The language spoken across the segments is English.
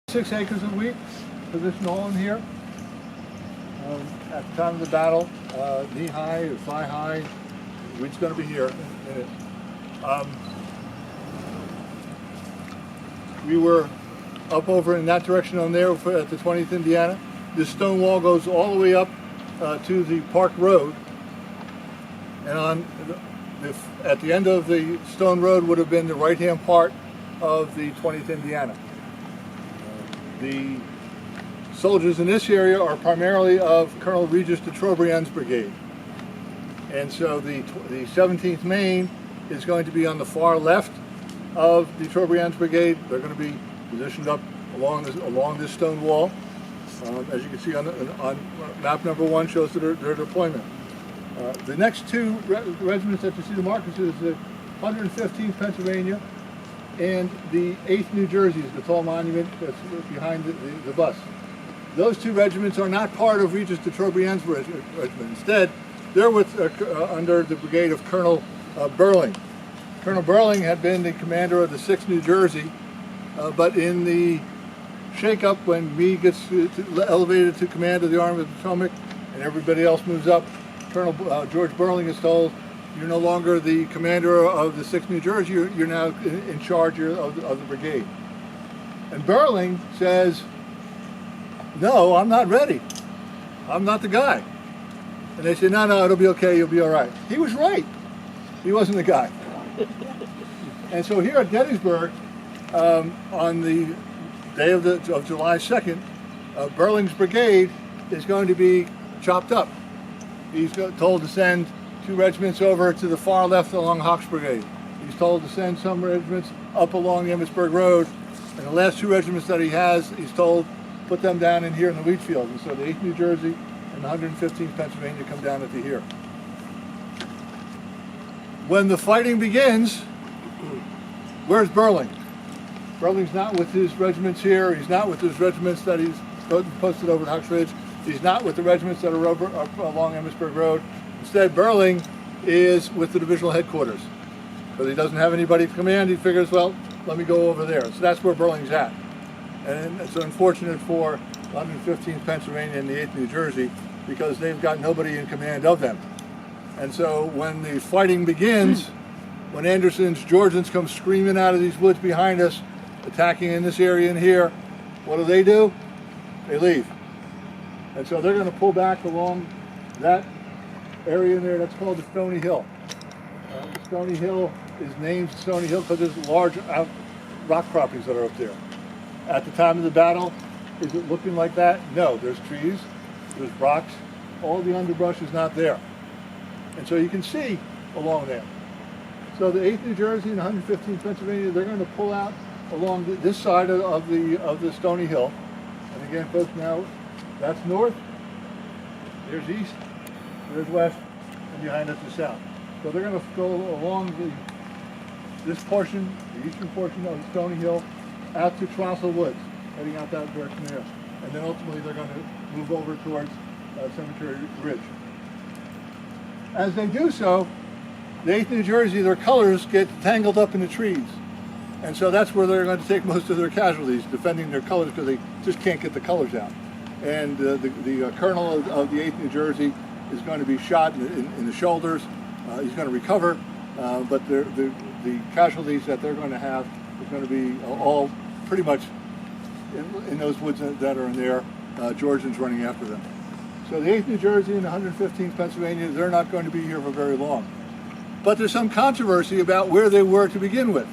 6 acres of wheat positioned all in here. At the time of the battle, knee high or thigh high, wheat's going to be here in it. We were up over in that direction on there at the 20th Indiana. This stone wall goes all the way up to the Park Road, and at the end of the stone road would have been the right-hand part of the 20th Indiana. The soldiers in this area are primarily of Colonel Regis de Trobriand's brigade. And so the 17th Maine is going to be on the far left of de Trobriand's brigade. They're going to be positioned up along this stone wall. As you can see on map number 1 shows their deployment. The next two regiments that you see the markers is the 115th Pennsylvania and the 8th New Jersey, is the tall monument that's behind the bus. Those two regiments are not part of Regis de Trobriand's regiment. Instead, they're under the brigade of Colonel Burling. Colonel Burling had been the commander of the 6th New Jersey, but in the shake-up when Meade gets elevated to command of the Army of the Potomac and everybody else moves up, Colonel George Burling is told, you're no longer the commander of the 6th New Jersey, you're now in charge of the brigade. And Burling says, no, I'm not ready. I'm not the guy. And they say, no, it'll be okay, you'll be all right. He was right. He wasn't the guy. And so here at Gettysburg, on the day of July 2nd, Burling's brigade is going to be chopped up. He's told to send 2 regiments over to the far left along Hawk's brigade. He's told to send some regiments up along the Gettysburg Road, and the last 2 regiments that he has, he's told, put them down in here in the wheat field. And so the 8th New Jersey and the 115th Pennsylvania come down into here. When the fighting begins, where's Burling? Burling's not with his regiments here. He's not with his regiments that he's posted over at Hawk's Ridge. He's not with the regiments that are up along Gettysburg Road. Instead, Burling is with the divisional headquarters. Because he doesn't have anybody to command, he figures, well, let me go over there. So that's where Burling's at. And it's unfortunate for 115th Pennsylvania and the 8th New Jersey because they've got nobody in command of them. And so when the fighting begins, when Anderson's Georgians come screaming out of these woods behind us, attacking in this area in here, what do? They leave. And so they're going to pull back along that area in there. That's called the Stony Hill. The Stony Hill is named Stony Hill because there's large rock properties that are up there. At the time of the battle, is it looking like that? No, there's trees, there's rocks, all the underbrush is not there. And so you can see along there. So the 8th New Jersey and 115th Pennsylvania, they're going to pull out along this side of the Stony Hill. And again, folks, now that's north, there's east, there's west, and behind us is south. So they're going to go along this portion, the eastern portion of the Stony Hill, out to Trossel Woods, heading out that direction there. And then ultimately they're going to move over towards Cemetery Ridge. As they do so, the 8th New Jersey, their colors get tangled up in the trees. And so that's where they're going to take most of their casualties, defending their colors because they just can't get the colors out. And the colonel of the 8th New Jersey is going to be shot in the shoulders. He's going to recover, but the casualties that they're going to have is going to be all pretty much in those woods that are in there, Georgians running after them. So the 8th New Jersey and the 115th Pennsylvania, they're not going to be here for very long. But there's some controversy about where they were to begin with.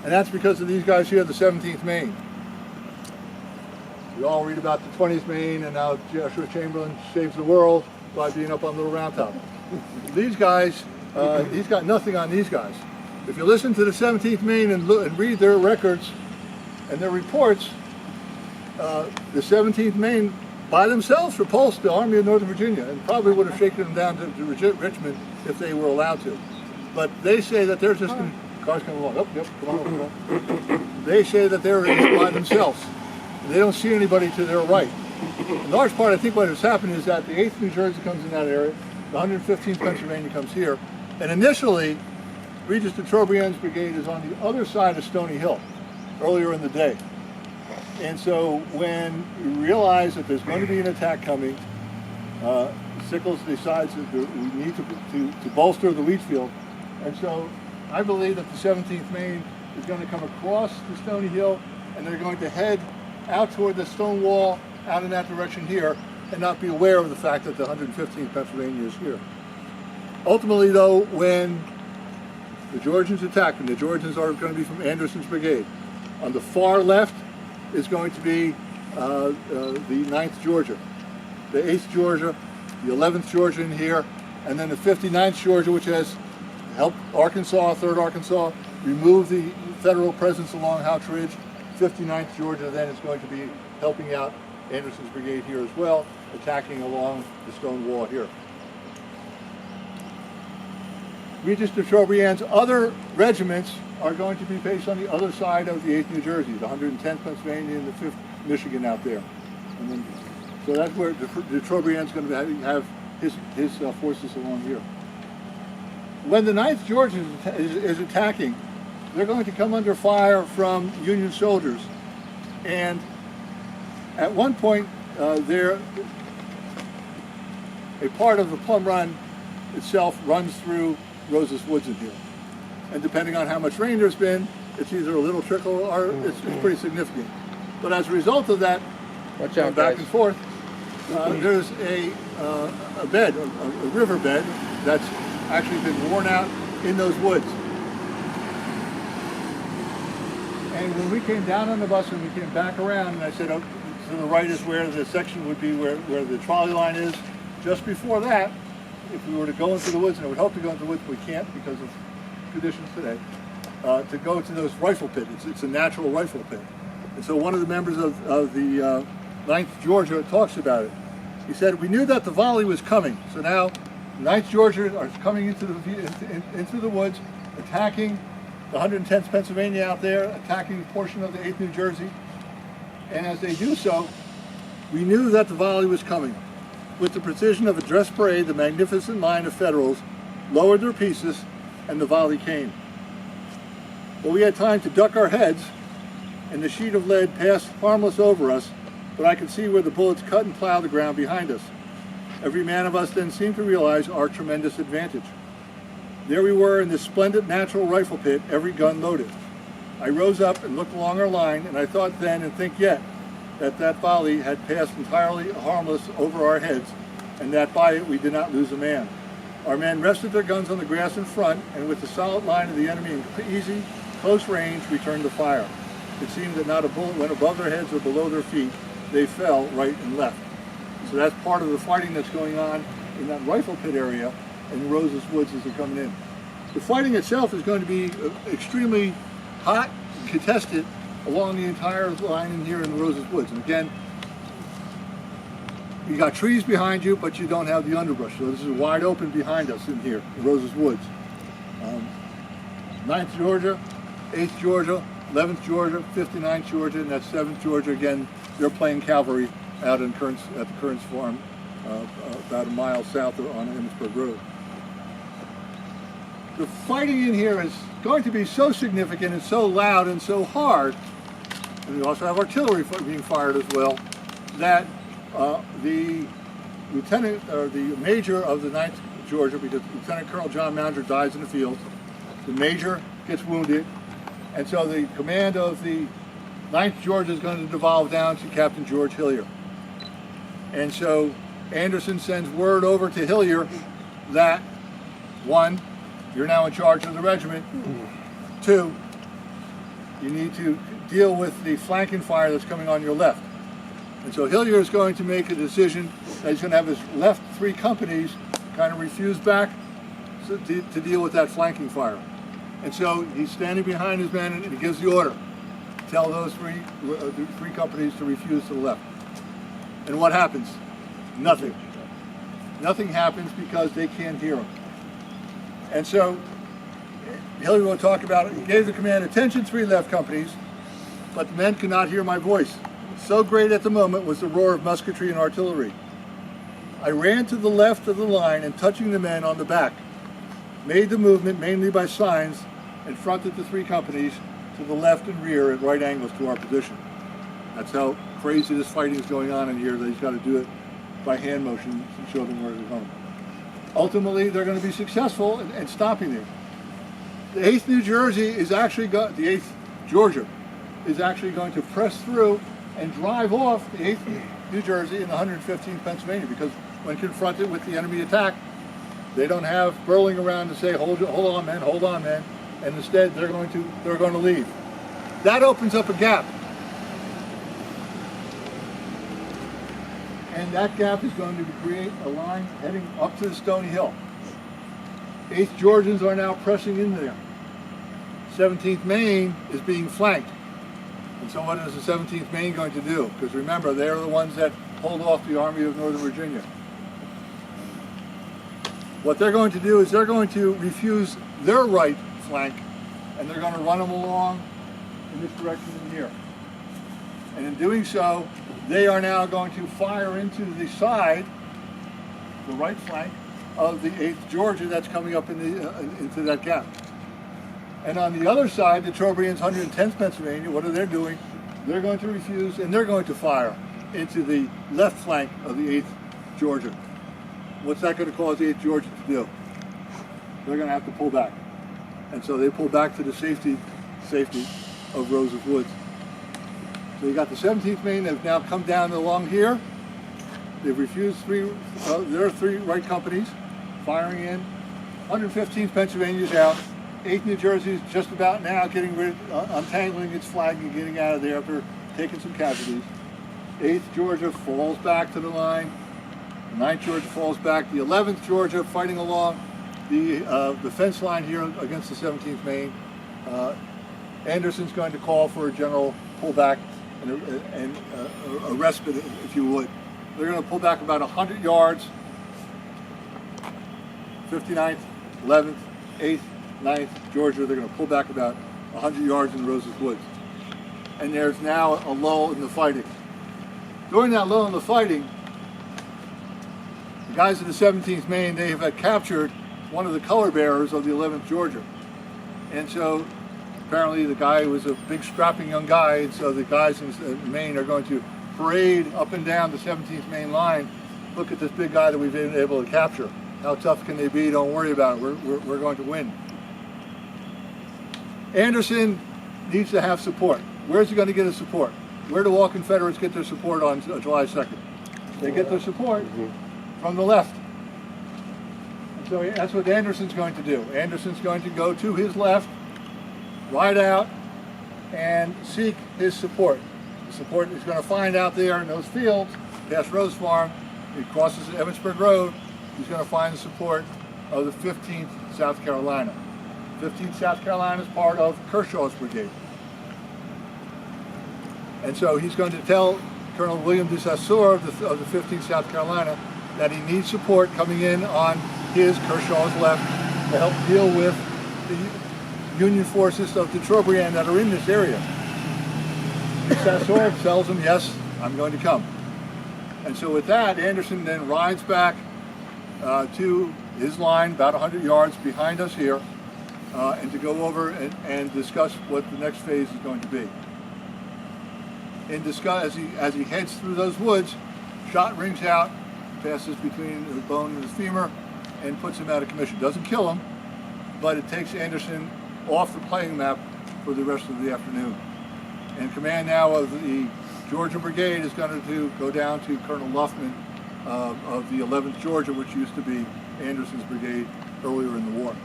And that's because of these guys here, the 17th Maine. We all read about the 20th Maine and how Joshua Chamberlain saves the world by being up on Little Round Top. These guys, he's got nothing on these guys. If you listen to the 17th Maine and read their records and their reports, the 17th Maine by themselves repulsed the Army of Northern Virginia and probably would have shaken them down to Richmond if they were allowed to. But they say that they're just in, cars coming along. Oh, yep, come on. They say that they're by themselves. They don't see anybody to their right. In large part, I think what has happened is that the 8th New Jersey comes in that area, the 115th Pennsylvania comes here, and initially, Regis de Trobriand's brigade is on the other side of Stony Hill, earlier in the day. And so when you realize that there's going to be an attack coming, Sickles decides that we need to bolster the wheat field. And so I believe that the 17th Maine is going to come across the Stony Hill, and they're going to head out toward the stone wall out in that direction here, and not be aware of the fact that the 115th Pennsylvania is here. Ultimately, though, when the Georgians attack, and the Georgians are going to be from Anderson's brigade, on the far left is going to be the 9th Georgia, the 8th Georgia, the 11th Georgia in here, and then the 59th Georgia, which has helped Arkansas, 3rd Arkansas, remove the federal presence along Houch Ridge. 59th Georgia then is going to be helping out Anderson's brigade here as well, attacking along the stone wall here. Regis de Trobriand's other regiments are going to be based on the other side of the 8th New Jersey, the 110th Pennsylvania and the 5th Michigan out there. And then, so that's where de Trobriand's going to have his forces along here. When the 9th Georgia is attacking, they're going to come under fire from Union soldiers. And at one point, a part of the Plum Run itself runs through Rose's Woods in here. And depending on how much rain there's been, it's either a little trickle or it's pretty significant. But as a result of that, watch out, back guys. and forth, there's a bed, a river bed that's actually been worn out in those woods. And when we came down on the bus and we came back around, and I said, oh, to the right is where the section would be, where the trolley line is. Just before that, if we were to go into the woods, and I would hope to go into the woods, but we can't because of conditions today, to go to those rifle pits. It's a natural rifle pit. And so one of the members of the 9th Georgia talks about it. He said, we knew that the volley was coming. So now 9th Georgia are coming into the woods, attacking the 110th Pennsylvania out there, attacking a portion of the 8th New Jersey. And as they do so, we knew that the volley was coming. With the precision of a dress parade, the magnificent line of Federals lowered their pieces, and the volley came. But we had time to duck our heads, and the sheet of lead passed harmless over us, but I could see where the bullets cut and plowed the ground behind us. Every man of us then seemed to realize our tremendous advantage. There we were in this splendid natural rifle pit, every gun loaded. I rose up and looked along our line, and I thought then and think yet that that volley had passed entirely harmless over our heads, and that by it we did not lose a man. Our men rested their guns on the grass in front, and with the solid line of the enemy in easy, close range, returned the fire. It seemed that not a bullet went above their heads or below their feet. They fell right and left. So that's part of the fighting that's going on in that rifle pit area in Rose's Woods as they're coming in. The fighting itself is going to be extremely hot, contested along the entire line in here in the Rose's Woods. And again, you got trees behind you, but you don't have the underbrush. So this is wide open behind us in here, in Rose's Woods. 9th Georgia, 8th Georgia, 11th Georgia, 59th Georgia, and that's 7th Georgia. Again, they're playing cavalry out in at the Kearns Farm, about a mile south on Emmitsburg Road. The fighting in here is going to be so significant and so loud and so hard, and we also have artillery being fired as well, that the lieutenant, or the major of the 9th Georgia, because Lieutenant Colonel John Mounger dies in the field, the major gets wounded, and so the command of the 9th Georgia is going to devolve down to Captain George Hillier. And so Anderson sends word over to Hillier that, 1, you're now in charge of the regiment. 2, you need to deal with the flanking fire that's coming on your left. And so Hillier is going to make a decision that he's going to have his left 3 companies kind of refuse back to deal with that flanking fire. And so he's standing behind his men and he gives the order. Tell those 3 companies to refuse to the left. And what happens? Nothing. Nothing happens because they can't hear him. And so Hillier will talk about it. He gave the command, attention 3 left companies, but the men could not hear my voice. So great at the moment was the roar of musketry and artillery. I ran to the left of the line and, touching the men on the back, made the movement mainly by signs and fronted the 3 companies to the left and rear at right angles to our position. That's how crazy this fighting is going on in here, that he's got to do it by hand motion to show them where they're going. Ultimately, they're going to be successful in stopping them. The 8th New Jersey is actually the 8th Georgia is actually going to press through and drive off the 8th New Jersey and the 115th Pennsylvania, because when confronted with the enemy attack, they don't have Burling around to say, hold on, man, and instead they're going to leave. That opens up a gap, and that gap is going to create a line heading up to the Stony Hill. 8th Georgians are now pressing in there. 17th Maine is being flanked. And so what is the 17th Maine going to do? Because remember, they're the ones that hold off the Army of Northern Virginia. What they're going to do is they're going to refuse their right flank, and they're going to run them along in this direction in here. And in doing so, they are now going to fire into the side, the right flank, of the 8th Georgia that's coming up into that gap. And on the other side, the Trobriand's 110th Pennsylvania, what are they doing? They're going to refuse, and they're going to fire into the left flank of the 8th Georgia. What's that going to cause the 8th Georgia to do? They're going to have to pull back. And so they pull back to the safety of Rose's Woods. So you got the 17th Maine that have now come down along here. They've refused there are 3 right companies firing in. 115th Pennsylvania is out. 8th New Jersey is just about now untangling its flag and getting out of there after taking some casualties. 8th Georgia falls back to the line. 9th Georgia falls back. The 11th Georgia fighting along the fence line here against the 17th Maine. Anderson's going to call for a general pullback and a respite, if you would. They're going to pull back about 100 yards. 59th, 11th, 8th, 9th, Georgia, they're going to pull back about 100 yards in Rose's Woods. And there's now a lull in the fighting. During that lull in the fighting, the guys of the 17th Maine, they have captured one of the color bearers of the 11th Georgia. And so apparently the guy was a big strapping young guy, and so the guys in Maine are going to parade up and down the 17th Maine line. Look at this big guy that we've been able to capture. How tough can they be? Don't worry about it. We're going to win. Anderson needs to have support. Where's he going to get his support? Where do all Confederates get their support on July 2nd? They get their support from the left. And so that's what Anderson's going to do. Anderson's going to go to his left, ride out, and seek his support. The support he's going to find out there in those fields, past Rose Farm. He crosses the Evansburg Road. He's going to find the support of the 15th South Carolina. 15th South Carolina is part of Kershaw's brigade. And so he's going to tell Colonel William de Saussure of the 15th South Carolina that he needs support coming in on Kershaw's left, to help deal with the Union forces of the Trobriand that are in this area. De Saussure tells him, yes, I'm going to come. And so with that, Anderson then rides back to his line, about 100 yards behind us here, and to go over and discuss what the next phase is going to be. As he heads through those woods, shot rings out, passes between the bone and his femur, and puts him out of commission. Doesn't kill him, but it takes Anderson off the playing map for the rest of the afternoon. And command now of the Georgia Brigade is going to go down to Colonel Luffman of the 11th Georgia, which used to be Anderson's brigade earlier in the war.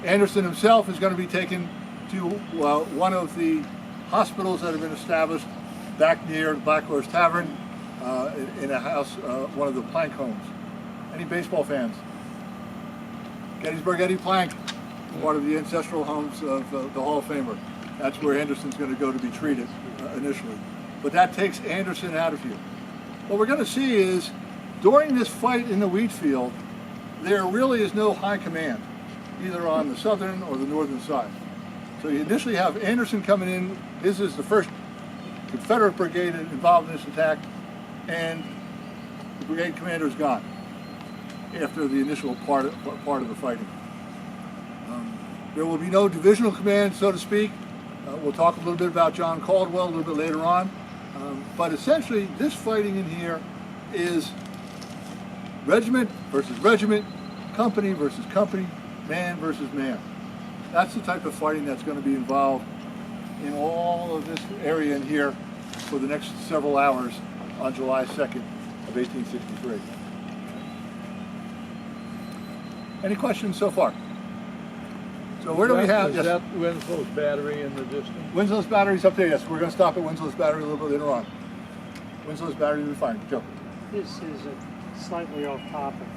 Anderson himself is going to be taken to one of the hospitals that have been established back near the Black Horse Tavern in a house, one of the Plank homes. Any baseball fans? Gettysburg Eddie Plank, part of the ancestral homes of the Hall of Famer. That's where Anderson's going to go to be treated initially. But that takes Anderson out of here. What we're going to see is, during this fight in the wheat field, there really is no high command, either on the southern or the northern side. So you initially have Anderson coming in. This is the first Confederate brigade involved in this attack, and the brigade commander is gone after the initial part of the fighting. There will be no divisional command, so to speak. We'll talk a little bit about John Caldwell a little bit later on, But essentially, this fighting in here is regiment versus regiment, company versus company, man versus man. That's the type of fighting that's going to be involved in all of this area in here for the next several hours on July 2nd of 1863. Any questions so far? So where do we have? Is that Winslow's battery in the distance? Winslow's battery's up there, yes. We're going to stop at Winslow's battery a little bit later on. Winslow's battery will be fine. Joe. This is slightly off topic.